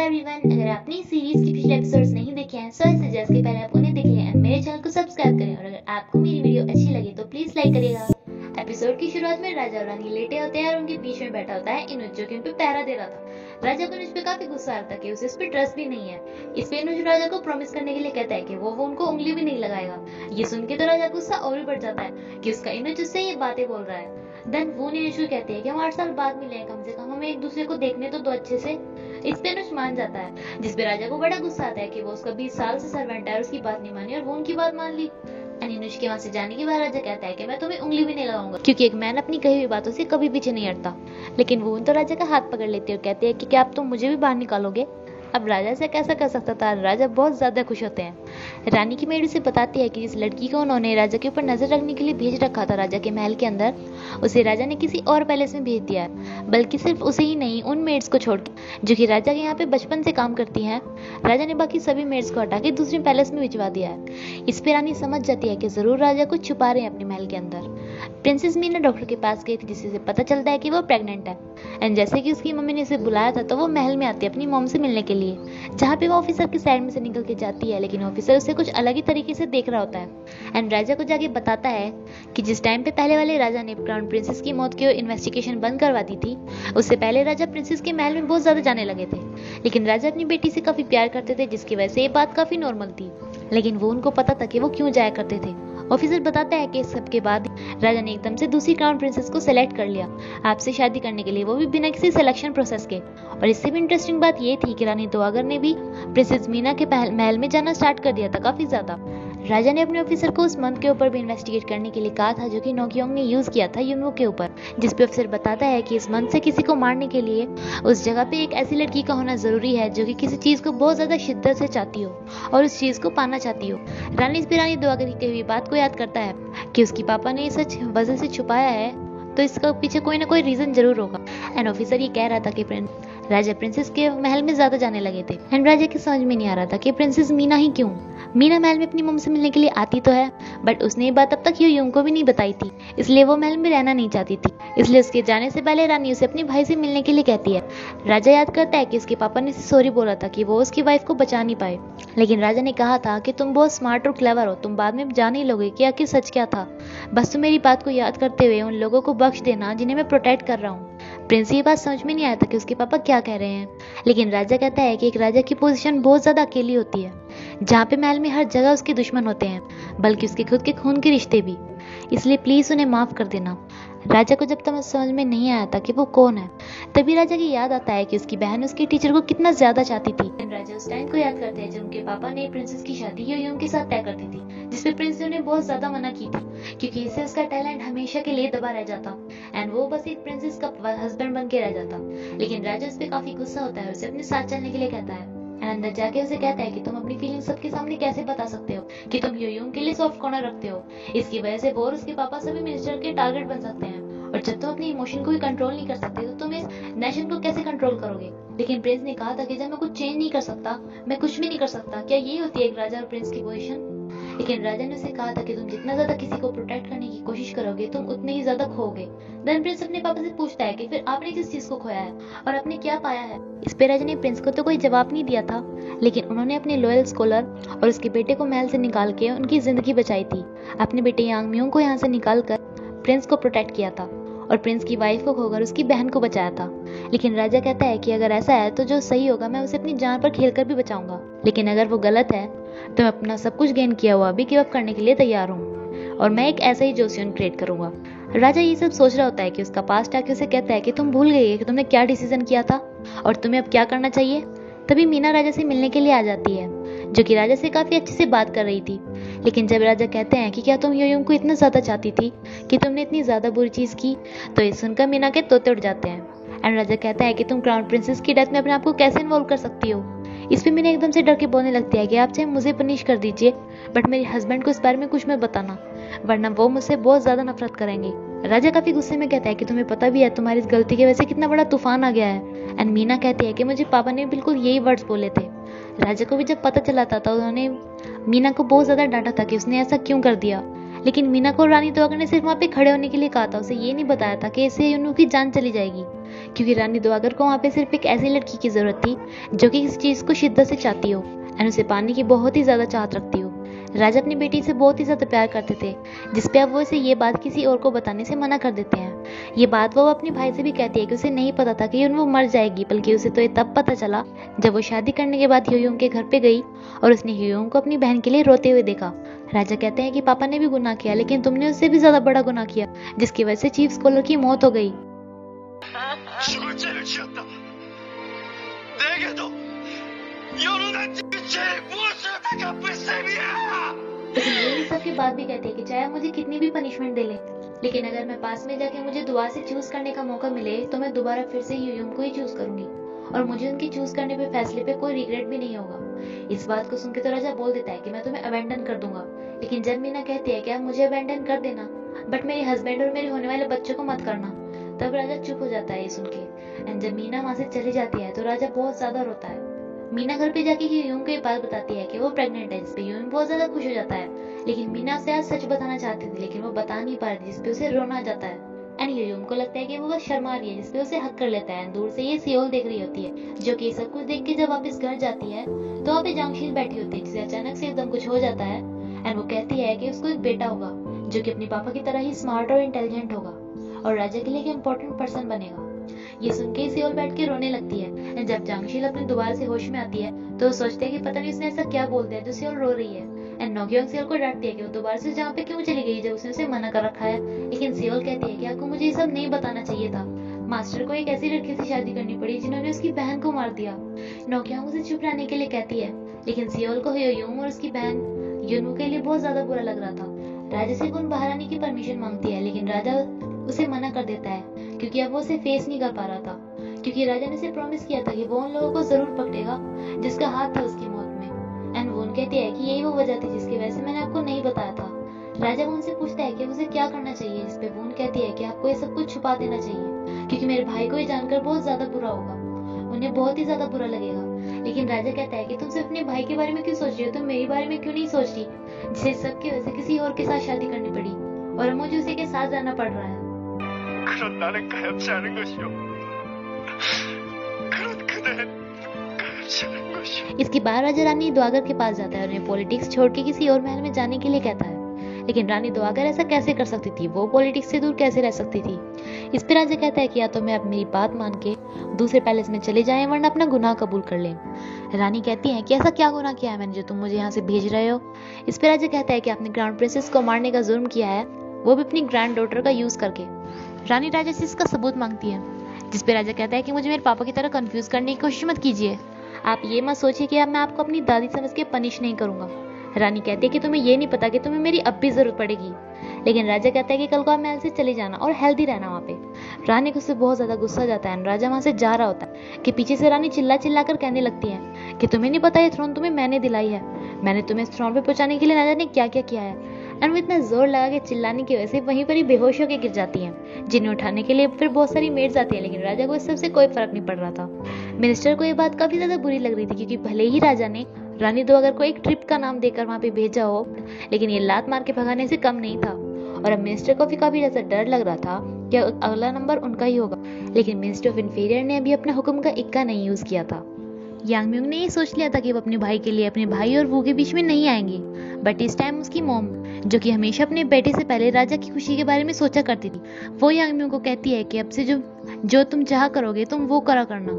Everyone, अगर आपने इस सीरीज के पिछले एपिसोड्स नहीं देखे हैं सो आई सजेस्ट कि पहले आप उन्हें देख लें एंड मेरे चैनल को सब्सक्राइब करें। और अगर आपको मेरी वीडियो अच्छी लगे तो प्लीज लाइक करिएगा। एपिसोड की शुरुआत में राजा और रानी लेटे होते हैं और उनके बीच में बैठा होता है इनुज, जो कि उन पे पहरा दे रहा था। राजा को इनुज पे काफी गुस्सा आता है कि उसे इस पे ट्रस्ट भी नहीं है। इस पे इनुज राजा को प्रॉमिस करने के लिए कहता है कि वो उनको उंगली भी नहीं लगाएगा। ये सुन के तो राजा का गुस्सा और भी बढ़ जाता है कि उसका इनुज उससे ये बातें बोल रहा है। देन वो इनुज को कहते हैं कि हम 8 साल बाद मिले हैं, कम से कम हमें एक दूसरे को देखने तो दो अच्छे से। इस पे अनुज मान जाता है, जिसपे राजा को बड़ा गुस्सा आता है कि वो उसका 20 साल से सर्वेंट है और उसकी बात नहीं मानी और वो उनकी बात मान ली। अनुज के वहां से जाने के बाद राजा कहता है कि मैं तुम्हें उंगली भी नहीं लगाऊंगा, क्योंकि एक मैन अपनी कही हुई बातों से कभी पीछे नहीं हटता। लेकिन वो तो राजा का हाथ पकड़ लेते और कहते हैं कि क्या आप तुम मुझे भी बाहर निकालोगे। अब राजा से कैसा कर सकता था, राजा बहुत ज्यादा खुश होते हैं। रानी की मेड उसे बताती है कि जिस लड़की को उन्होंने राजा के ऊपर नजर रखने के लिए भेज रखा था राजा के महल के अंदर, उसे राजा ने किसी और पैलेस में भेज दिया है। बल्कि सिर्फ उसे ही नहीं, उन मेड्स को छोड़ के जो कि राजा के यहाँ पे बचपन से काम करती हैं, राजा ने बाकी सभी मेड्स को हटा के दूसरे पैलेस में भिजवा दिया है। इस पे रानी समझ जाती है कि जरूर राजा कुछ छुपा रहे हैं अपने महल के अंदर। प्रिंसेस मीना डॉक्टर के पास गई थी, जिससे पता चलता है कि वो प्रेग्नेंट है। एंड जैसे कि उसकी मम्मी ने उसे बुलाया था तो वो महल में आती है अपनी मॉम से मिलने के लिए, जहाँ पे वो ऑफिसर के साइड में से निकल के जाती है। लेकिन ऑफिसर उसे कुछ अलग ही तरीके से देख रहा होता है एंड राजा को जाके बताता है कि जिस टाइम पे पहले वाले राजा ने क्राउन प्रिंसेस की मौत की इन्वेस्टिगेशन बंद करवा दी थी, उससे पहले राजा प्रिंसेस के महल में बहुत ज्यादा जाने लगे थे। लेकिन राजा अपनी बेटी से काफी प्यार करते थे, जिसकी वजह से ये बात काफी नॉर्मल थी। लेकिन वो उनको पता था कि वो क्यों जाया करते थे। ऑफिसर बताता है कि इस सब के बाद राजा ने एकदम से दूसरी क्राउन प्रिंसेस को सेलेक्ट कर लिया आपसे शादी करने के लिए, वो भी बिना किसी सिलेक्शन प्रोसेस के। और इससे भी इंटरेस्टिंग बात ये थी कि रानी दुआगर ने भी प्रिंसेस मीना के महल में जाना स्टार्ट कर दिया था काफी ज्यादा। राजा ने अपने ऑफिसर को उस मंथ के ऊपर भी इन्वेस्टिगेट करने के लिए कहा था, जो कि नोकियोंग ने यूज किया था युनवो के ऊपर, जिस पे ऑफिसर बताता है कि इस मंथ से किसी को मारने के लिए उस जगह पे एक ऐसी लड़की का होना जरूरी है जो कि किसी चीज को बहुत ज्यादा शिद्दत से चाहती हो और उस चीज को पाना चाहती हो। रानी दुआगर की कही हुई बात को याद करता है कि उसकी पापा ने सच वजह से छुपाया है, तो इसका पीछे कोई ना कोई रीजन जरूर होगा। एंड ऑफिसर ये कह रहा था कि राजा प्रिंसेस के महल में ज्यादा जाने लगे थे एंड राजा की समझ में नहीं आ रहा था कि प्रिंसेस मीना ही क्यों। मीना महल में अपनी मम्मी से मिलने के लिए आती तो है, बट उसने ये बात अब तक यूं को भी नहीं बताई थी, इसलिए वो महल में रहना नहीं चाहती थी। इसलिए उसके जाने से पहले रानी उसे अपने भाई से मिलने के लिए कहती है। राजा याद करता है कि उसके पापा ने सॉरी बोला था कि वो उसकी वाइफ को बचा नहीं पाए, लेकिन राजा ने कहा था कि तुम बहुत स्मार्ट और क्लेवर हो, तुम बाद में जान ही लोगे कि आखिर सच क्या था। बस तुम मेरी बात को याद करते हुए उन लोगों को बख्श देना जिन्हें मैं प्रोटेक्ट कर रहा हूँ। प्रिंस ये बात समझ में नहीं आया था कि उसके पापा क्या कह रहे हैं, लेकिन राजा कहता है कि एक राजा की पोजीशन बहुत ज्यादा अकेली होती है, जहाँ पे महल में हर जगह उसके दुश्मन होते हैं, बल्कि उसके खुद के खून के रिश्ते भी, इसलिए प्लीज उन्हें माफ कर देना। राजा को जब तक समझ में नहीं आया था कि वो कौन है, तभी राजा की याद आता है कि उसकी बहन उसकी टीचर को कितना ज्यादा चाहती थी। राजा उस टाइम को याद करते हैं जब उनके पापा ने प्रिंसेस की शादी यूं के साथ तय कर दी थी, जिसपे प्रिंस ने उन्हें बहुत ज्यादा मना की थी, क्योंकि इससे उसका टैलेंट हमेशा के लिए दबा रह जाता एंड वो बस एक प्रिंसेस का हस्बैंड बन के रह जाता। लेकिन राजा उस पर काफी गुस्सा होता है और उसे अपने साथ चलने के लिए कहता है। अंदर जाके उसे कहता है कि तुम अपनी फीलिंग्स सबके सामने कैसे बता सकते हो कि तुम यूं के लिए सॉफ्ट कॉर्नर रखते हो। इसकी वजह से वो और उसके पापा सभी मिनिस्टर के टारगेट बन सकते हैं, और जब तुम अपने इमोशन को भी कंट्रोल नहीं कर सकते तो तुम इस नेशन को कैसे कंट्रोल करोगे। लेकिन प्रिंस ने कहा था कि जब मैं कुछ चेंज नहीं कर सकता, मैं कुछ भी नहीं कर सकता। क्या ये होती है एक राजा और प्रिंस की पोजीशन? लेकिन राजा ने उसे कहा था कि तुम जितना ज्यादा किसी को प्रोटेक्ट करने की कोशिश करोगे तुम उतने ही ज्यादा खोओगे। देन प्रिंस अपने पापा से पूछता है कि फिर आपने किस चीज को खोया है और आपने क्या पाया है। इस पे राजा ने प्रिंस को तो कोई जवाब नहीं दिया था, लेकिन उन्होंने अपने लॉयल स्कॉलर और उसके बेटे को महल से निकाल के उनकी जिंदगी बचाई थी। अपने बेटे यांग म्यूंग को यहाँ से निकाल कर प्रिंस को प्रोटेक्ट किया था और प्रिंस की वाइफ को खोकर उसकी बहन को बचाया था। लेकिन राजा कहता है कि अगर ऐसा है तो जो सही होगा मैं उसे अपनी जान पर खेलकर भी बचाऊंगा, लेकिन अगर वो गलत है तो मैं अपना सब कुछ गेन किया हुआ भी गिव अप करने के लिए तैयार हूँ और मैं एक ऐसा ही जोशियन क्रिएट करूंगा। राजा ये सब सोच रहा होता है कि उसका पास्ट आके उसे कहता है कि तुम भूल गई कि तुमने क्या डिसीजन किया था और तुम्हें अब क्या करना चाहिए। तभी मीना राजा से मिलने के लिए आ जाती है, जो कि राजा से काफी अच्छे से बात कर रही थी। लेकिन जब राजा कहते हैं कि क्या तुम यूं को इतना ज्यादा चाहती थी कि तुमने इतनी ज्यादा बुरी चीज की, तो ये सुनकर मीना के तोते उड़ जाते हैं। एंड राजा कहता है कि तुम क्राउन प्रिंसेस की डेथ में अपने आप को कैसे इन्वॉल्व कर सकती हो। इस पे मीना एकदम से डर के बोलने लगती है कि आप चाहे मुझे पनिश कर दीजिए, बट मेरे हस्बैंड को इस बारे में कुछ मत बताना, वरना वो मुझसे बहुत ज्यादा नफरत करेंगे। राजा काफी गुस्से में कहता है कि तुम्हें पता भी है तुम्हारी इस गलती की वजह से कितना बड़ा तूफान आ गया है। एंड मीना कहती है कि मुझे पापा ने बिल्कुल यही वर्ड्स बोले थे। राजा को भी जब पता चला था तो उन्होंने मीना को बहुत ज्यादा डांटा था कि उसने ऐसा क्यों कर दिया, लेकिन मीना को रानी दुआगर ने सिर्फ वहाँ पे खड़े होने के लिए कहा था, उसे ये नहीं बताया था कि इससे यूनू की जान चली जाएगी, क्योंकि रानी दुआगर को वहाँ पे सिर्फ एक ऐसी लड़की की जरूरत थी जो कि किसी चीज को शिद्दत से चाहती हो और उसे पाने की बहुत ही ज्यादा चाहत रखती हो। राजा अपनी बेटी से बहुत ही ज्यादा प्यार करते थे, जिसपे अब वो इसे ये बात किसी और को बताने से मना कर देते हैं। ये बात वो अपने भाई से भी कहती है कि उसे नहीं पता था कि वो मर जाएगी, बल्कि उसे तो ये तब पता चला जब वो शादी करने के बाद ह्यूयम के घर पे गई और उसने ह्यूयम को अपनी बहन के लिए रोते हुए देखा। राजा कहते हैं कि पापा ने भी गुनाह किया, लेकिन तुमने उससे भी ज्यादा बड़ा गुनाह किया, जिसकी वजह से चीफ स्कॉलर की मौत हो गई। 죽을 죄를 지었다. 내게도 여론한 죄 무엇을 다 갚을 셈이야. लेकिन ये सब के बाद भी कहते हैं कि चाहे मुझे कितनी भी पनिशमेंट दे ले, लेकिन अगर मैं पास में जाके मुझे दुआ से चूज करने का मौका मिले तो मैं दोबारा फिर से ह्यूयम को ही चूज करूंगी और मुझे उनकी चूज करने पे फैसले पे कोई रिग्रेट भी नहीं होगा। इस बात को सुनकर तो राजा बोल देता है कि मैं तुम्हें अबेंडन कर दूंगा, लेकिन जब मीना कहती है कि आप मुझे अबेंडन कर देना बट मेरे हस्बैंड और मेरे होने वाले बच्चों को मत करना, तब राजा चुप हो जाता है ये सुन के। एंड जब मीना वहां से चली जाती है तो राजा बहुत ज्यादा रोता है। मीना घर पे जाके ह्यूयम को ये बात बताती है कि वो प्रेग्नेंट है, जिसपे ह्यूयम बहुत ज्यादा खुश हो जाता है, लेकिन मीना उसे आज सच बताना चाहती थी लेकिन वो बता नहीं पा रही, जिसपे उसे रोना आ जाता है। एंड ह्यूयम को लगता है कि वो बस शर्मा रही है, जिसपे उसे हक कर लेता है। दूर से ये सियोल देख रही होती है, जो कि सब कुछ देख के जब वापस घर जाती है तो वहाँ पे जांगशील बैठी होती है, जिसे अचानक से एकदम कुछ हो जाता है। एंड वो कहती है कि उसको एक बेटा होगा जो कि अपने पापा की तरह ही स्मार्ट और इंटेलिजेंट होगा और राजा के लिए एक इम्पोर्टेंट पर्सन बनेगा। ये सुन के सियोल बैठ के रोने लगती है। एंड जब जांगशील अपने दोबारा से होश में आती है तो वो सोचते हैं कि पता नहीं उसने ऐसा क्या बोल दिया जो सियोल रो रही है। एंड नोक्योंग सियोल को डांटती है कि वो दोबारा से जहाँ पे क्यों चली गई जब उसने उसे मना कर रखा है, लेकिन सियोल कहती है कि आपको मुझे ये सब नहीं बताना चाहिए था। मास्टर को एक ऐसी लड़की से शादी करनी पड़ी जिन्होंने उसकी बहन को मार दिया। नोक्योंग उसे चुप रहने के लिए कहती है, लेकिन सियोल को ह्यूयम और उसकी बहन यूनू के लिए बहुत ज्यादा बुरा लग रहा था। राजा से उन बाहर आने की परमिशन मांगती है, लेकिन राजा उसे मना कर देता है क्योंकि अब वो उसे फेस नहीं कर पा रहा था, क्योंकि राजा ने उसे प्रॉमिस किया था कि वो उन लोगों को जरूर पकड़ेगा जिसका हाथ था उसकी मौत में। एंड वो कहती है कि यही वो वजह थी जिसकी वजह से मैंने आपको नहीं बताया था। राजा वो उनसे पूछता है कि उसे क्या करना चाहिए, जिसपे वो कहती है कि आपको ये सब कुछ छुपा देना चाहिए, क्योंकि मेरे भाई को ये जानकर बहुत ज्यादा बुरा होगा, उन्हें बहुत ही ज्यादा बुरा लगेगा। लेकिन राजा कहता है कि तुम सिर्फ अपने भाई के बारे में क्यों सोच रही हो, तुम मेरे बारे में क्यों नहीं सोच रही, जिसे सबकी वजह से किसी और के साथ शादी करनी पड़ी और अब मुझे उसी के साथ जाना पड़ रहा है। 그런 나는 가엾지 않은 것이요. 그런 그대는 가엾지 않은 것이요. इसके बाद राजा रानी दुआगर के पास जाता है और उन्हें पॉलिटिक्स छोड़ के किसी और महल में जाने के लिए कहता है, लेकिन रानी दुआगर ऐसा कैसे कर सकती थी, वो पॉलिटिक्स से दूर कैसे रह सकती थी। इस पर राजा कहता है कि या तो मैं अब मेरी बात मान के दूसरे पैलेस में चले जाएं वरना अपना गुनाह कबूल कर लें। रानी कहती है कि ऐसा क्या गुनाह किया है मैंने जो तुम मुझे यहाँ से भेज रहे हो। इस पर राजा कहता है कि आपने ग्रांड प्रिंसेस को मारने का जुर्म किया है, वो भी अपनी ग्रैंड डॉटर का यूज करके। रानी राजा से इसका सबूत मांगती है, जिसपे राजा कहता है कि मुझे मेरे पापा की तरह कंफ्यूज करने की कोशिश मत कीजिए, आप ये मत सोचिए कि अब मैं आपको अपनी दादी समझ के पनिश नहीं करूंगा। रानी कहती है कि तुम्हें ये नहीं पता कि तुम्हें मेरी अब भी जरूरत पड़ेगी, लेकिन राजा कहता है कि कल को आप महल से चले जाना और हेल्दी रहना वहाँ पे। रानी को उससे बहुत ज्यादा गुस्सा जाता है। राजा वहां से जा रहा होता है कि पीछे से रानी चिल्ला चिल्ला कर कहने लगती है कि तुम्हें नहीं पता ये थ्रोन तुम्हें मैंने दिलाई है, मैंने तुम्हें इस थ्रोन पे पहुंचाने के लिए ना जाने क्या क्या किया है। एंड वो इतना जोर लगा के चिल्लाने की वजह से वहीं पर ही बेहोश होकर गिर जाती हैं, जिन्हें उठाने के लिए फिर बहुत सारी मेड्स आती है, लेकिन राजा को इस सबसे कोई फर्क नहीं पड़ रहा था। मिनिस्टर को ये बात काफी ज्यादा बुरी लग रही थी, क्योंकि भले ही राजा ने रानी दुआगर को एक ट्रिप का नाम देकर वहां पे भेजा हो, लेकिन ये लात मार के भगाने से कम नहीं था। और अब मिनिस्टर को भी काफी ज्यादा डर लग रहा था कि अगला नंबर उनका ही होगा, लेकिन मिनिस्टर ऑफ इंफीरियर ने अभी अपने हुक्म का इक्का नहीं यूज किया था। यांग म्यूंग ने ये सोच लिया था कि वो अपने भाई के लिए अपने भाई और वो के बीच में नहीं आएंगी, बट इस टाइम उसकी मॉम, जो कि हमेशा अपने बेटे से पहले राजा की खुशी के बारे में सोचा करती थी, वो यांग म्यूंग को कहती है कि अब से जो तुम चाह करोगे तुम वो करा करना,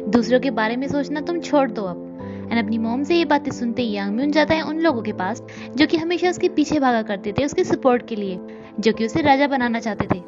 दूसरों के बारे में सोचना तुम छोड़ दो अब। एंड अपनी मॉम से ये बातें सुनते ही यांग म्यूंग जाता है उन लोगों के पास जो कि हमेशा उसके पीछे भागा करते थे उसके सपोर्ट के लिए, जो कि उसे राजा बनाना चाहते थे।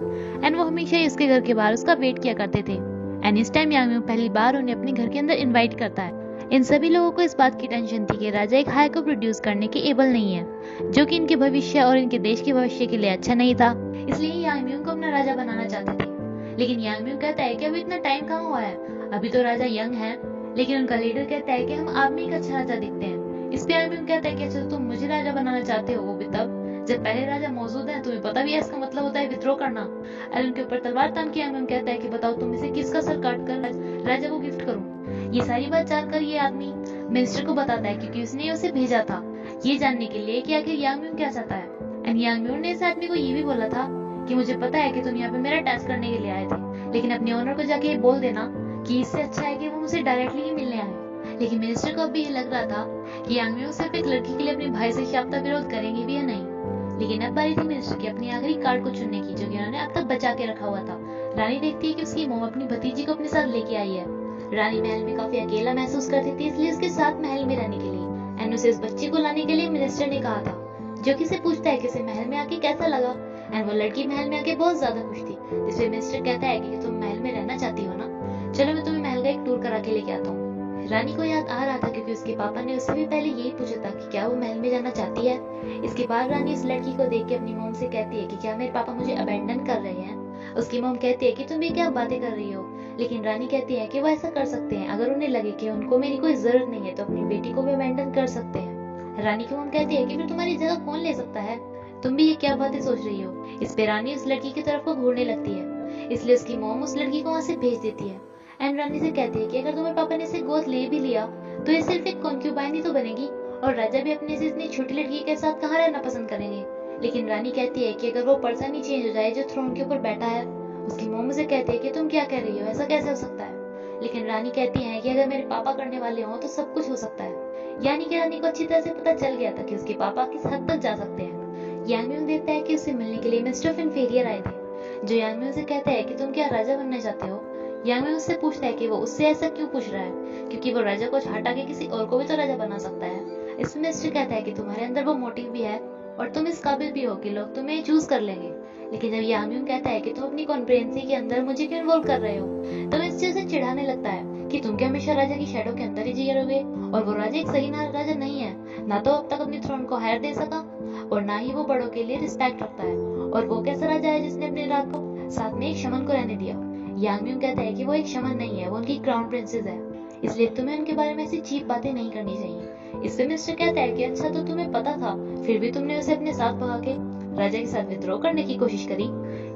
एंड वो हमेशा ही उसके घर के बाहर उसका वेट किया करते थे। एंड इस टाइम यांग म्यूंग पहली बार उन्हें अपने घर के अंदर इन्वाइट करता है। इन सभी लोगों को इस बात की टेंशन थी कि राजा एक हाई को प्रोड्यूस करने के एबल नहीं है, जो कि इनके भविष्य और इनके देश के भविष्य के लिए अच्छा नहीं था, इसलिए यांग म्यूंग को अपना राजा बनाना चाहते थे। लेकिन यांग म्यूंग कहता है कि अभी इतना टाइम कहाँ हुआ है, अभी तो राजा यंग है। लेकिन उनका लीडर कहता है कि हम आप में एक अच्छा राजा दिखते हैं। इस पे यांग म्यूंग कहता है कि अच्छा तुम मुझे राजा बनाना चाहते हो, वो भी तब जब पहले राजा मौजूद है, तुम्हें पता भी है इसका मतलब होता है विद्रोह करना। और उनके ऊपर तलवार तान के यांग म्यूंग कहता है कि बताओ तुम इसे किसका सर काट कर राजा को गिफ्ट करूं। ये सारी बात जानकर ये आदमी मिनिस्टर को बताता है, क्योंकि उसने उसे भेजा था ये जानने के लिए कि आखिर यांग म्यूंग क्या चाहता है। एंड यांग म्यून ने इस आदमी को ये भी बोला था कि मुझे पता है कि तुम यहाँ पे मेरा टेस्ट करने के लिए आए थे, लेकिन अपने ओनर को जाके बोल देना कि इससे अच्छा है कि वो मुझसे डायरेक्टली ही मिलने आए। लेकिन मिनिस्टर को अभी ये लग रहा था कि यांग म्यून सिर्फ एक लड़की के लिए अपने भाई से शाब्दिक विरोध करेंगे भी या नहीं। लेकिन अब बारी थी मिनिस्टर की अपनी आखिरी कार्ड को चुनने की, जो कि उन्होंने अब तक बचा के रखा हुआ था। रानी देखती है कि उसकी मोम अपनी भतीजी को अपने साथ लेके आई है। रानी महल में काफी अकेला महसूस करती थी, इसलिए उसके साथ महल में रहने के लिए एंड उसे इस बच्ची को लाने के लिए मिनिस्टर ने कहा था, जो कि से पूछता है कि इसे महल में आके कैसा लगा। एंड वो लड़की महल में आके बहुत ज्यादा खुश थी, जिसपे मिनिस्टर कहता है कि तुम महल में रहना चाहती हो ना, चलो मैं तुम्हें महल का एक टूर करा के लेके आता हूँ। रानी को याद आ रहा था क्योंकि उसके पापा ने उससे भी पहले यही पूछा था कि क्या वो महल में जाना चाहती है। इसके बाद रानी उस लड़की को देख के अपनी मोम से कहती है कि क्या मेरे पापा मुझे अबेंडन कर रहे हैं। उसकी मोम कहती है कि तुम ये क्या बातें कर रही हो, लेकिन रानी कहती है कि वो ऐसा कर सकते हैं, अगर उन्हें लगे कि उनको मेरी कोई जरूरत नहीं है तो अपनी बेटी को भी अबेंडन कर सकते हैं। रानी की मोम कहती है कि फिर तुम्हारी जगह कौन ले सकता है, तुम भी ये क्या बातें सोच रही हो। इस पे रानी उस लड़की की तरफ को घूरने लगती है, इसलिए उसकी मोम उस लड़की को वहां से भेज देती है। एंड रानी से कहती है कि अगर तुम्हारे पापा ने इसे गोद ले भी लिया तो ये सिर्फ एक कॉन्क्यूबाइन ही तो बनेगी, और राजा भी अपने से इतनी छोटी लड़की के साथ कहाँ रहना पसंद करेंगे। लेकिन रानी कहती है कि अगर वो पर्सन ही चेंज हो जाए जो थ्रोन के ऊपर बैठा है। उसकी मोम से कहती है कि तुम क्या कह रही हो, ऐसा कैसे हो सकता है। लेकिन रानी कहती है कि अगर मेरे पापा करने वाले हों तो सब कुछ हो सकता है। यानी कि रानी को अच्छी तरह से पता चल गया था कि उसके पापा किस हद तक जा सकते हैं। यांग म्यून देखता है कि उससे मिलने के लिए मिस्टर ऑफ इन्फीरियर आए थे, जो यांग म्यून से कहता है कि तुम क्या राजा बनना चाहते हो। यांग म्यून उससे पूछता है कि वो उससे ऐसा क्यों पूछ रहा है, क्योंकि वो राजा को हटा के किसी और को भी तो राजा बना सकता है। इसमें मिस्टर कहता है कि तुम्हारे अंदर वो मोटिव भी है और तुम इस काबिल भी हो कि लोग तुम्हें चूज कर लेंगे। लेकिन जब यांग म्यून कहता है कि तुम अपनी कॉन्फ्रेंसी के अंदर मुझे क्यों इन्वॉल्व कर रहे हो, तो मिस्टर से चिढ़ाने लगता है कि तुम क्या हमेशा राजा की शैडो के अंदर ही जी रहोगे, और वो राजा एक सही राजा नहीं है, ना तो अब तक अपनी थ्रोन को हायर दे सका और ना ही वो बड़ों के लिए रिस्पेक्ट रखता है। और वो कैसा राजा है जिसने अपने रात को साथ में एक शमन को रहने दिया। यांग म्यून कहता है कि वो एक शमन नहीं है, वो उनकी क्राउन प्रिंसेस है, इसलिए तुम्हें उनके बारे में ऐसी चीप बातें नहीं करनी चाहिए। इससे मिस्टर कहता है कि अच्छा तो तुम्हें पता था, फिर भी तुमने उसे अपने साथ भगा के राजा के साथ विद्रोह करने की कोशिश करी।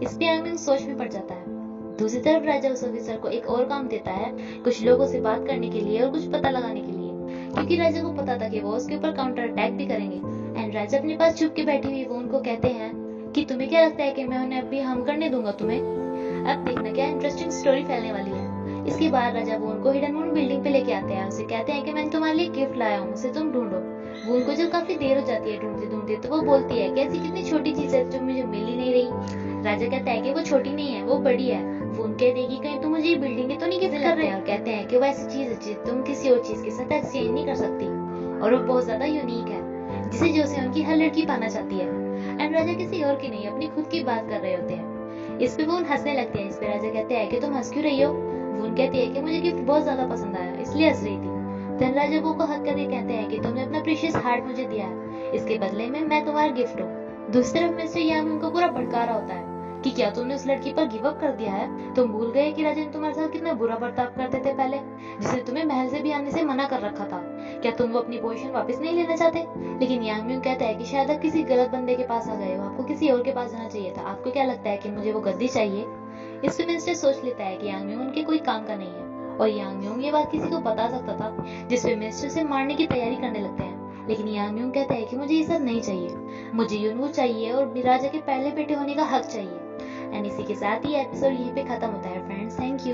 इस पे यांग म्यून सोच में पड़ जाता है। दूसरी तरफ राजा उस ऑफिसर को एक और काम देता है, कुछ लोगों से बात करने के लिए और कुछ पता लगाने के लिए, क्योंकि राजा को पता था कि वो उसके ऊपर काउंटर अटैक भी करेंगे। एंड राजा अपने पास छुप के बैठी हुई वो उनको कहते हैं कि तुम्हें क्या लगता है कि मैं उन्हें अभी हम करने दूंगा तुम्हें। अब देखना क्या इंटरेस्टिंग स्टोरी फैलने वाली है। इसके बाद राजा वो उनको हिडन मून बिल्डिंग पे लेके आते हैं, उसे कहते हैं कि मैंने तुम्हारे लिए गिफ्ट लाया हूँ, उसे तुम ढूंढो। वो उनको जब काफी देर हो जाती है ढूंढते ढूंढते, तो वो बोलती है कि ऐसी कितनी छोटी चीज है जो मुझे मिल ही नहीं रही। राजा कहता है कि वो छोटी नहीं है, वो बड़ी है। वो उनके देगी कहीं तुम मुझे ये बिल्डिंग तो नहीं गिफ्ट कर रहे हैं, और कहते हैं कि वो ऐसी चीज है तुम किसी और चीज के साथ एक्सचेंज नहीं कर सकती, और वो बहुत ज्यादा यूनिक है, जिसे जो से उनकी हर लड़की पाना चाहती है। एंड राजा किसी और की नहीं अपनी खुद की बात कर रहे होते हैं। इस पे वो हंसने लगते हैं। इस पे राजा कहते हैं कि तुम हंस क्यों रही हो। वो कहती है कि मुझे गिफ्ट बहुत ज्यादा पसंद आया इसलिए हंस रही थी। धन राजा वो को हक करके कहते हैं कि तुमने अपना प्रीशियस हार्ट मुझे दिया है, इसके बदले में मैं तुम्हारा गिफ्ट हूँ। दूसरी तरफ मिस्टर यांग उनको पूरा भड़का रहा होता है कि क्या तुमने उस लड़की पर गिव अप कर दिया है, तुम भूल गए कि राजा ने तुम्हारे साथ कितना बुरा बर्ताव करते थे पहले, जिसने तुम्हें महल से भी आने से मना कर रखा था। क्या तुम वो अपनी पोजीशन वापस नहीं लेना चाहते। लेकिन यांग म्यून कहता है कि शायद आप किसी गलत बंदे के पास आ गए हो, आपको किसी और के पास जाना चाहिए था। आपको क्या लगता है कि मुझे वो गद्दी चाहिए। इससे मिस्टर सोच लेता है कि यांग म्यून उनके कोई काम का नहीं है, और यांग म्यून ये बात किसी को बता सकता था, जिसपे मिस्टर से मारने की तैयारी करने लगते हैं। लेकिन यांग म्यून कहता है कि मुझे ये सब नहीं चाहिए, मुझे यूनवू चाहिए और राजा के पहले बेटे होने का हक चाहिए। एंड इसी के साथ ही एपिसोड यहीं पे खत्म होता है फ्रेंड्स। Thank you.